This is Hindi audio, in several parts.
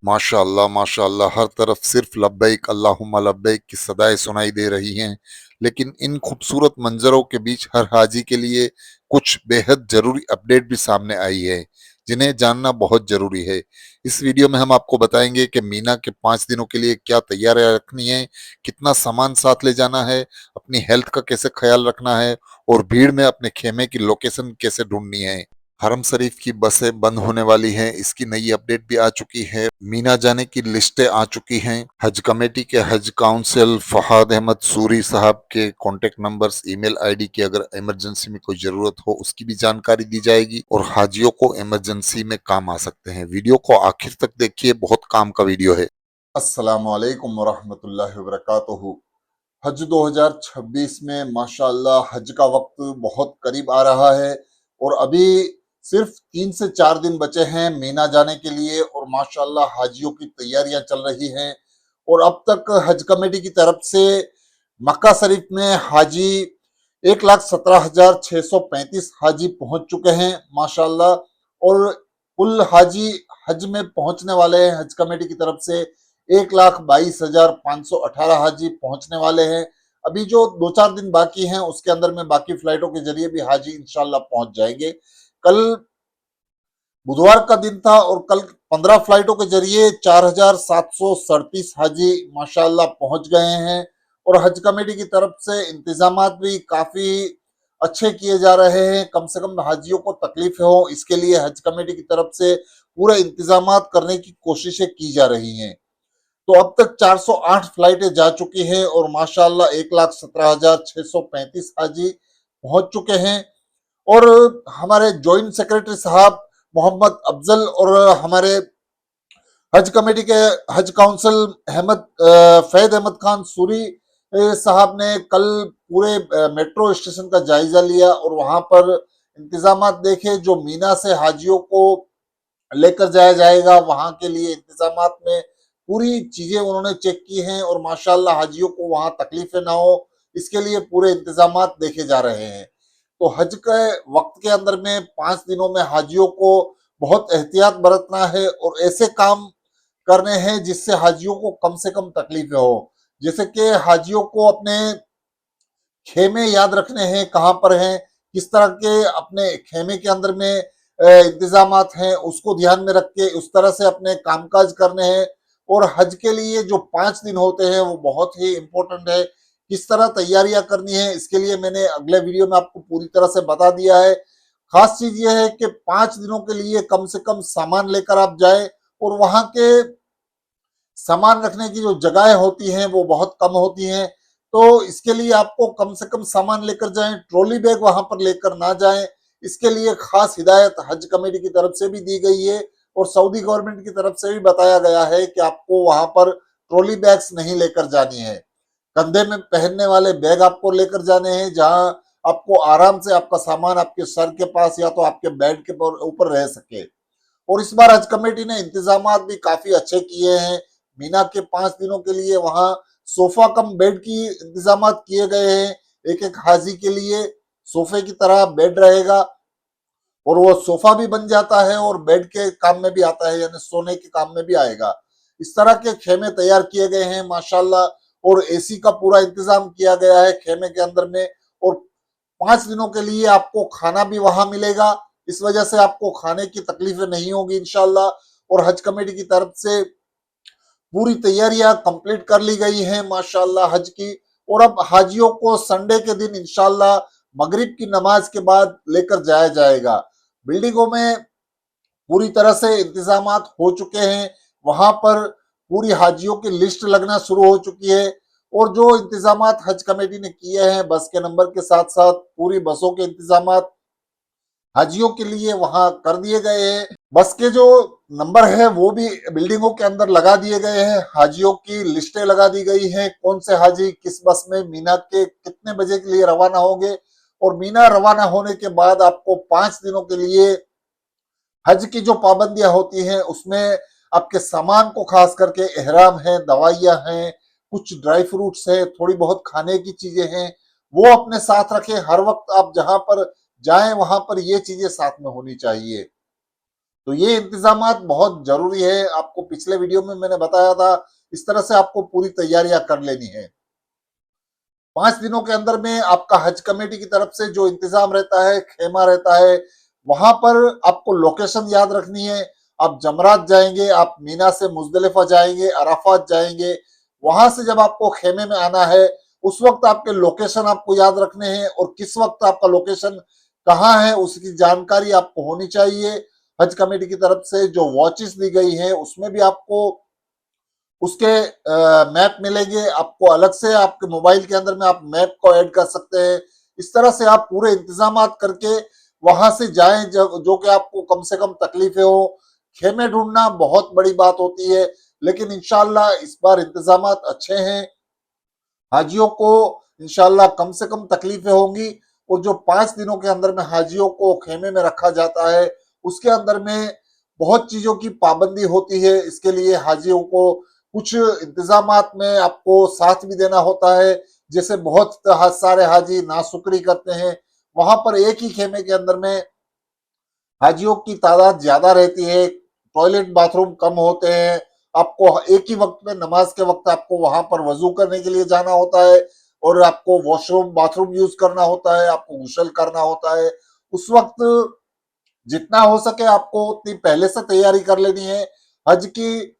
माशाअल्लाह माशाअल्लाह, हर तरफ सिर्फ लब्बैक अल्लाहुम्मा लब्बैक की सदाएं सुनाई दे रही हैं। लेकिन इन खूबसूरत मंजरों के बीच हर हाजी के लिए कुछ बेहद जरूरी अपडेट भी सामने आई है, जिन्हें जानना बहुत जरूरी है। इस वीडियो में हम आपको बताएंगे कि मीना के 5 दिनों के लिए क्या तैयारियां रखनी है, कितना सामान साथ ले जाना है, अपनी हेल्थ का कैसे ख्याल रखना है और भीड़ में अपने खेमे की लोकेशन कैसे ढूंढनी है। हरम शरीफ की बसें बंद होने वाली हैं, इसकी नई अपडेट भी आ चुकी है। मीना जाने की लिस्टें आ चुकी हैं। हज कमेटी के हज काउंसिल फहाद अहमद सूरी साहब के कॉन्टेक्ट नंबर्स, ईमेल आईडी की अगर इमरजेंसी में कोई जरूरत हो उसकी भी जानकारी दी जाएगी और हाजियों को इमरजेंसी में काम आ सकते हैं। वीडियो को आखिर तक देखिए, बहुत काम का वीडियो है। अस्सलाम वालेकुम वरहमतुल्लाहि वबरकातुहू। हज 2026 में माशाअल्लाह हज का वक्त बहुत करीब आ रहा है और अभी सिर्फ 3 से 4 दिन बचे हैं मीना जाने के लिए और माशाअल्लाह हाजियों की तैयारियां चल रही हैं। और अब तक हज कमेटी की तरफ से मक्का शरीफ में हाजी 1,17,635 हाजी पहुंच चुके हैं माशाअल्लाह। और कुल हाजी हज में पहुंचने वाले हैं हज कमेटी की तरफ से 1,22,518 हाजी पहुंचने वाले हैं। अभी जो 2-4 दिन बाकी हैं उसके अंदर में बाकी फ्लाइटों के जरिए भी हाजी इंशाल्लाह पहुंच जाएंगे। कल बुधवार का दिन था और कल 15 फ्लाइटों के जरिए 4,737 हाजी माशाल्लाह पहुंच गए हैं। और हज कमेटी की तरफ से इंतजाम भी काफी अच्छे किए जा रहे हैं, कम से कम हाजियों को तकलीफ हो इसके लिए हज कमेटी की तरफ से पूरे इंतजाम करने की कोशिशें की जा रही हैं। तो अब तक 408 फ्लाइटें जा चुकी हैं और माशाल्लाह 1,17,635 हाजी पहुंच चुके हैं। और हमारे जॉइंट सेक्रेटरी साहब मोहम्मद अफजल और हमारे हज कमेटी के हज काउंसिल फैद अहमद खान सूरी साहब ने कल पूरे मेट्रो स्टेशन का जायजा लिया और वहां पर इंतजाम देखे। जो मीना से हाजियों को लेकर जाया जाएगा वहां के लिए इंतजाम में पूरी चीजें उन्होंने चेक की हैं और माशाल्लाह हाजियों को वहां तकलीफें ना हो इसके लिए पूरे इंतजाम देखे जा रहे हैं। तो हज के वक्त के अंदर में 5 दिनों में हाजियों को बहुत एहतियात बरतना है और ऐसे काम करने हैं जिससे हाजियों को कम से कम तकलीफें हो। जैसे कि हाजियों को अपने खेमे याद रखने हैं कहाँ पर हैं, किस तरह के अपने खेमे के अंदर में इंतजामात हैं उसको ध्यान में रख के उस तरह से अपने कामकाज करने हैं। और हज के लिए जो 5 दिन होते हैं वो बहुत ही इंपॉर्टेंट है, किस तरह तैयारियां करनी है इसके लिए मैंने अगले वीडियो में आपको पूरी तरह से बता दिया है। खास चीज ये है कि 5 दिनों के लिए कम से कम सामान लेकर आप जाए और वहां के सामान रखने की जो जगहें होती हैं वो बहुत कम होती हैं। तो इसके लिए आपको कम से कम सामान लेकर जाएं, ट्रॉली बैग वहां पर लेकर ना जाएं। इसके लिए खास हिदायत हज कमेटी की तरफ से भी दी गई है और सऊदी गवर्नमेंट की तरफ से भी बताया गया है कि आपको वहां पर ट्रॉली बैग्स नहीं लेकर जानी है। कंधे में पहनने वाले बैग आपको लेकर जाने हैं जहां आपको आराम से आपका सामान आपके सर के पास या तो आपके बेड के ऊपर रह सके। और इस बार हज कमेटी ने इंतजाम भी काफी अच्छे किए हैं। मीना के 5 दिनों के लिए वहां सोफा कम बेड की इंतजाम किए गए हैं। एक एक हाजी के लिए सोफे की तरह बेड रहेगा और वो सोफा भी बन जाता है और बेड के काम में भी आता है, यानी सोने के काम में भी आएगा। इस तरह के खेमे तैयार किए गए हैं माशाल्लाह। और एसी का पूरा इंतजाम किया गया है खेमे के अंदर में। और 5 दिनों के लिए आपको खाना भी वहां मिलेगा, इस वजह से आपको खाने की तकलीफें नहीं होगी इंशाल्लाह। और हज कमेटी की तरफ से पूरी तैयारियां कंप्लीट कर ली गई हैं माशाल्लाह हज की। और अब हाजियों को संडे के दिन इंशाल्लाह मगरिब की नमाज के बाद लेकर जाया जाएगा। बिल्डिंगों में पूरी तरह से इंतजाम हो चुके हैं, वहां पर पूरी हाजियों की लिस्ट लगना शुरू हो चुकी है। और जो इंतजाम हज कमेटी ने किए हैं बस के नंबर के साथ साथ पूरी बसों के इंतजाम हाजियों के लिए वहां कर दिए गए हैं। बस के जो नंबर है वो भी बिल्डिंगों के अंदर लगा दिए गए हैं, हाजियों की लिस्टें लगा दी गई हैं, कौन से हाजी किस बस में मीना के कितने बजे के लिए रवाना होंगे। और मीना रवाना होने के बाद आपको 5 दिनों के लिए हज की जो पाबंदियां होती हैं उसमें आपके सामान को खास करके एहराम है, दवाइयां हैं, कुछ ड्राई फ्रूट्स है, थोड़ी बहुत खाने की चीजें हैं, वो अपने साथ रखें। हर वक्त आप जहां पर जाएं वहां पर ये चीजें साथ में होनी चाहिए। तो ये इंतजामात बहुत जरूरी है। आपको पिछले वीडियो में मैंने बताया था, इस तरह से आपको पूरी तैयारियां कर लेनी है। 5 दिनों के अंदर में आपका हज कमेटी की तरफ से जो इंतजाम रहता है, खेमा रहता है, वहां पर आपको लोकेशन याद रखनी है। आप जमरात जाएंगे, आप मीना से मुजदलिफा जाएंगे, अराफात जाएंगे। वहां से जब आपको खेमे में आना है, उस वक्त आपके लोकेशन आपको याद रखने हैं, और किस वक्त आपका लोकेशन कहाँ है उसकी जानकारी आपको होनी चाहिए। हज कमेटी की तरफ से जो वॉचेस दी गई है उसमें भी आपको उसके मैप मिलेंगे। आपको अलग से आपके मोबाइल के अंदर में आप मैप को ऐड कर सकते हैं। इस तरह से आप पूरे इंतजाम करके वहां से जाएं, जो कि आपको कम से कम तकलीफें हो। खेमे ढूंढना बहुत बड़ी बात होती है, लेकिन इंशाल्लाह इस बार इंतजाम अच्छे हैं। हाजियों को इंशाल्लाह कम से कम तकलीफें होंगी। और जो 5 दिनों के अंदर में हाजियों को खेमे में रखा जाता है, उसके अंदर में बहुत चीजों की पाबंदी होती है। इसके लिए हाजियों को कुछ इंतजामात में आपको साथ भी देना होता है। जैसे बहुत सारे हाजी नाशुक्री करते हैं, वहां पर एक ही खेमे के अंदर में हाजियों की तादाद ज्यादा रहती है, टॉयलेट बाथरूम कम होते हैं। आपको एक ही वक्त में नमाज के वक्त आपको वहां पर वजू करने के लिए जाना होता है, और आपको वॉशरूम बाथरूम यूज करना होता है, आपको गुसल करना होता है। उस वक्त जितना हो सके आपको उतनी पहले से तैयारी कर लेनी है। हज की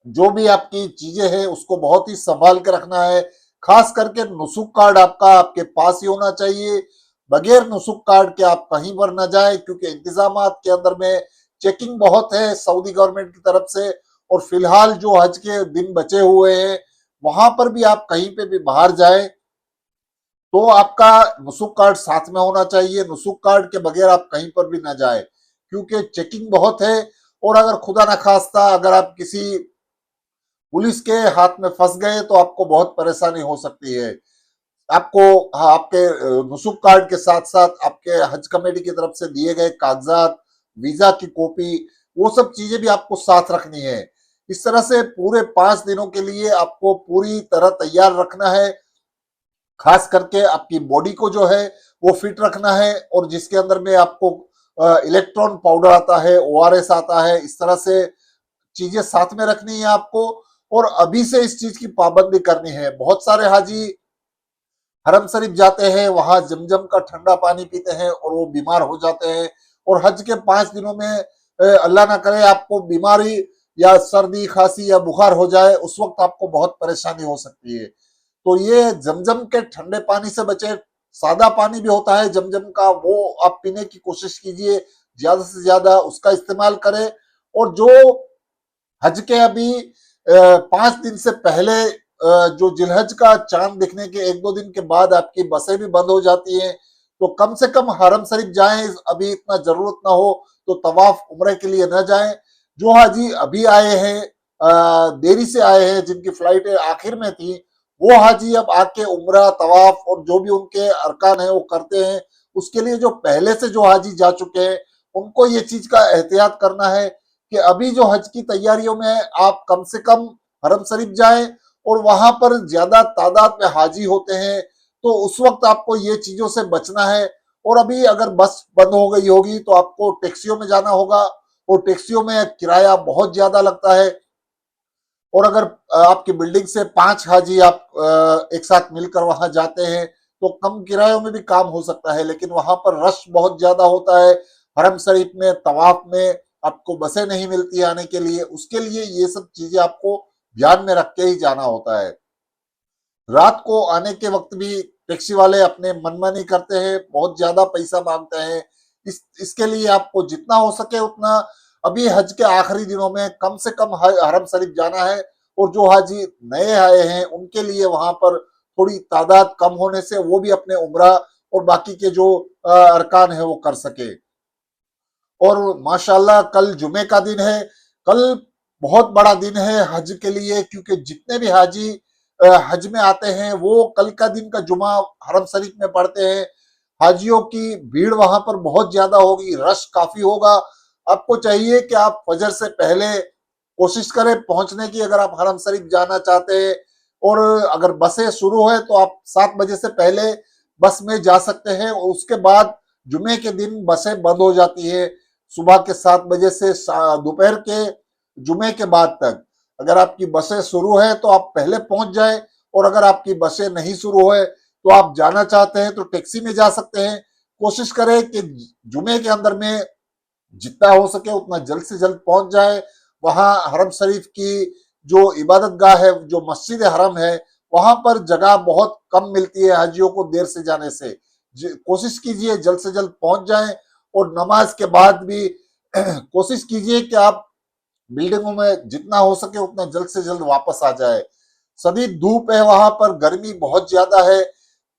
जो भी आपकी चीजें हैं उसको बहुत ही संभाल के रखना है। खास करके नुसुक कार्ड आपका आपके पास ही होना चाहिए। बगैर नुसुक कार्ड के आप कहीं पर न जाए, क्योंकि इंतजामात के अंदर में चेकिंग बहुत है सऊदी गवर्नमेंट की तरफ से। और फिलहाल जो हज के दिन बचे हुए हैं, वहां पर भी आप कहीं पे भी बाहर जाए तो आपका नुसुक कार्ड साथ में होना चाहिए। नुसुक कार्ड के बगैर आप कहीं पर भी ना जाए, क्योंकि चेकिंग बहुत है। और अगर खुदा न खास्ता अगर आप किसी पुलिस के हाथ में फंस गए तो आपको बहुत परेशानी हो सकती है। आपको, हाँ, आपके नुसुक कार्ड के साथ साथ आपके हज कमेटी की तरफ से दिए गए कागजात, वीजा की कॉपी, वो सब चीजें भी आपको साथ रखनी है। इस तरह से पूरे 5 दिनों के लिए आपको पूरी तरह तैयार रखना है। खास करके आपकी बॉडी को जो है वो फिट रखना है, और जिसके अंदर में आपको इलेक्ट्रॉन पाउडर आता है, ओआरएस आता है, इस तरह से चीजें साथ में रखनी है आपको। और अभी से इस चीज की पाबंदी करनी है। बहुत सारे हाजी हरम शरीफ जाते हैं, वहां जमजम का ठंडा पानी पीते हैं और वो बीमार हो जाते हैं। और हज के 5 दिनों में अल्लाह ना करे आपको बीमारी या सर्दी खांसी या बुखार हो जाए, उस वक्त आपको बहुत परेशानी हो सकती है। तो ये जमजम के ठंडे पानी से बचे। सादा पानी भी होता है जमजम का, वो आप पीने की कोशिश कीजिए, ज्यादा से ज्यादा उसका इस्तेमाल करें। और जो हज के अभी 5 दिन से पहले जो जिलहज का चांद दिखने के 1-2 दिन के बाद आपकी बसें भी बंद हो जाती हैं, तो कम से कम हरम शरीफ जाएं। अभी इतना जरूरत ना हो तो तवाफ उम्रे के लिए न जाएं। जो हाजी अभी आए हैं, देरी से आए हैं, जिनकी फ्लाइटें आखिर में थी, वो हाजी अब आके उम्रा तवाफ और जो भी उनके अरकान है वो करते हैं। उसके लिए जो पहले से जो हाजी जा चुके हैं उनको ये चीज का एहतियात करना है कि अभी जो हज की तैयारियों में है, आप कम से कम हरम शरीफ जाएं। और वहां पर ज्यादा तादाद में हाजी होते हैं, तो उस वक्त आपको ये चीजों से बचना है। और अभी अगर बस बंद हो गई होगी तो आपको टैक्सियों में जाना होगा, और टैक्सियों में किराया बहुत ज्यादा लगता है। और अगर आपकी बिल्डिंग से 5 हाजी आप एक साथ मिलकर वहां जाते हैं तो कम किरायों में भी काम हो सकता है, लेकिन वहां पर रश बहुत ज्यादा होता है। हरम शरीफ में तवाफ में आपको बसें नहीं मिलती आने के लिए। उसके लिए ये सब चीजें आपको ध्यान में रख के ही जाना होता है। रात को आने के वक्त भी टैक्सी वाले अपने मनमानी करते हैं, बहुत ज्यादा पैसा मांगते हैं। इसके लिए आपको जितना हो सके उतना अभी हज के आखिरी दिनों में कम से कम हरम शरीफ जाना है। और जो हाजी नए आए हैं उनके लिए वहां पर थोड़ी तादाद कम होने से वो भी अपने उम्रा और बाकी के जो अरकान है वो कर सके। और माशाल्लाह कल जुमे का दिन है। कल बहुत बड़ा दिन है हज के लिए, क्योंकि जितने भी हाजी हज में आते हैं वो कल का दिन का जुमा हरम शरीफ में पढ़ते हैं। हाजियों की भीड़ वहां पर बहुत ज्यादा होगी, रश काफी होगा। आपको चाहिए कि आप फजर से पहले कोशिश करें पहुंचने की, अगर आप हरम शरीफ जाना चाहते हैं। और अगर बसें शुरू है तो आप 7 बजे से पहले बस में जा सकते हैं, और उसके बाद जुमे के दिन बसें बंद हो जाती है। सुबह के 7 बजे से दोपहर के जुमे के बाद तक अगर आपकी बसें शुरू है तो आप पहले पहुंच जाए, और अगर आपकी बसें नहीं शुरू है तो आप जाना चाहते हैं तो टैक्सी में जा सकते हैं। कोशिश करें कि जुमे के अंदर में जितना हो सके उतना जल्द से जल्द पहुंच जाए। वहां हरम शरीफ की जो इबादत गाह है, जो मस्जिद हरम है, वहां पर जगह बहुत कम मिलती है हाजियों को देर से जाने से। कोशिश कीजिए जल्द से जल्द पहुंच जाएं, और नमाज के बाद भी कोशिश कीजिए कि आप बिल्डिंगों में जितना हो सके उतना जल्द से जल्द वापस आ जाए। सभी धूप है वहां पर, गर्मी बहुत ज्यादा है।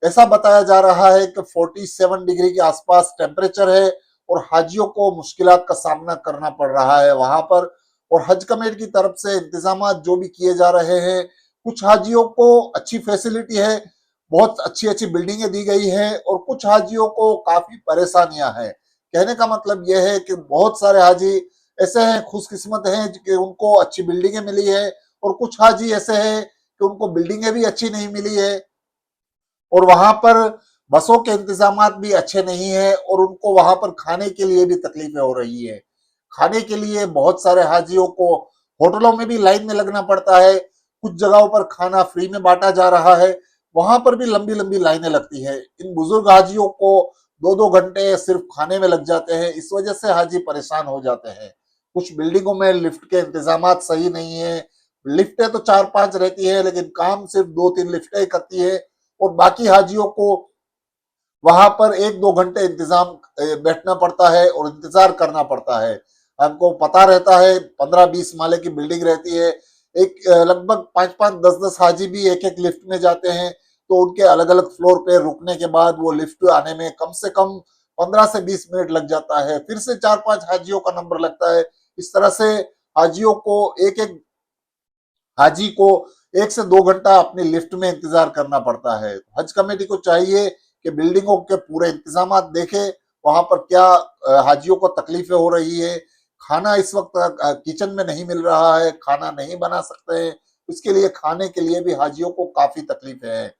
ऐसा बताया जा रहा है कि 47 डिग्री के आसपास टेम्परेचर है, और हाजियों को मुश्किलात का सामना करना पड़ रहा है वहां पर। और हज कमेटी की तरफ से इंतजाम जो भी किए जा रहे हैं, कुछ हाजियों को अच्छी फैसिलिटी है, बहुत अच्छी अच्छी बिल्डिंगें दी गई है, और कुछ हाजियों को काफी परेशानियां हैं। कहने का मतलब यह है कि बहुत सारे हाजी ऐसे हैं, खुशकिस्मत हैं कि उनको अच्छी बिल्डिंगें मिली है, और कुछ हाजी ऐसे हैं कि उनको बिल्डिंगें भी अच्छी नहीं मिली है, और वहां पर बसों के इंतजाम भी अच्छे नहीं है, और उनको वहां पर खाने के लिए भी तकलीफें हो रही है। खाने के लिए बहुत सारे हाजियों को होटलों में भी लाइन में लगना पड़ता है। कुछ जगहों पर खाना फ्री में बांटा जा रहा है, वहां पर भी लंबी लंबी लाइनें लगती है। इन बुजुर्ग हाजियों को 2-2 घंटे सिर्फ खाने में लग जाते हैं, इस वजह से हाजी परेशान हो जाते हैं। कुछ बिल्डिंगों में लिफ्ट के इंतजाम सही नहीं है। लिफ्टें तो 4-5 रहती है, लेकिन काम सिर्फ 2-3 लिफ्टें करती है, और बाकी हाजियों को वहां पर 1-2 घंटे इंतजाम बैठना पड़ता है और इंतजार करना पड़ता है। हमको पता रहता है 15-20 माले की बिल्डिंग रहती है, एक लगभग 5-5 10-10 हाजी भी एक एक लिफ्ट में जाते हैं, तो उनके अलग अलग फ्लोर पे रुकने के बाद वो लिफ्ट आने में कम से कम 15 से 20 मिनट लग जाता है। फिर से 4-5 हाजियों का नंबर लगता है। इस तरह से हाजियों को एक एक हाजी को 1 से 2 घंटा अपनी लिफ्ट में इंतजार करना पड़ता है। हज कमेटी को चाहिए कि बिल्डिंगों के पूरे इंतजाम देखे, वहां पर क्या हाजियों को तकलीफें हो रही है। खाना इस वक्त किचन में नहीं मिल रहा है, खाना नहीं बना सकते हैं, इसके लिए खाने के लिए भी हाजियों को काफी तकलीफें हैं।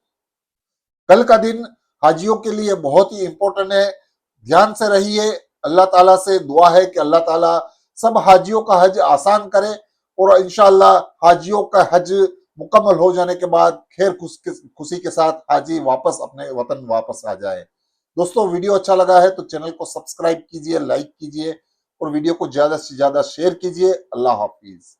कल का दिन हाजियों के लिए बहुत ही इंपॉर्टेंट है, ध्यान से रहिए। अल्लाह ताला से दुआ है कि अल्लाह ताला सब हाजियों का हज आसान करे, और इंशाअल्लाह हाजियों का हज मुकम्मल हो जाने के बाद खैर खुशी के साथ हाजी वापस अपने वतन वापस आ जाए। दोस्तों, वीडियो अच्छा लगा है तो चैनल को सब्सक्राइब कीजिए, लाइक कीजिए, और वीडियो को ज्यादा से ज्यादा शेयर कीजिए। अल्लाह हाफिज।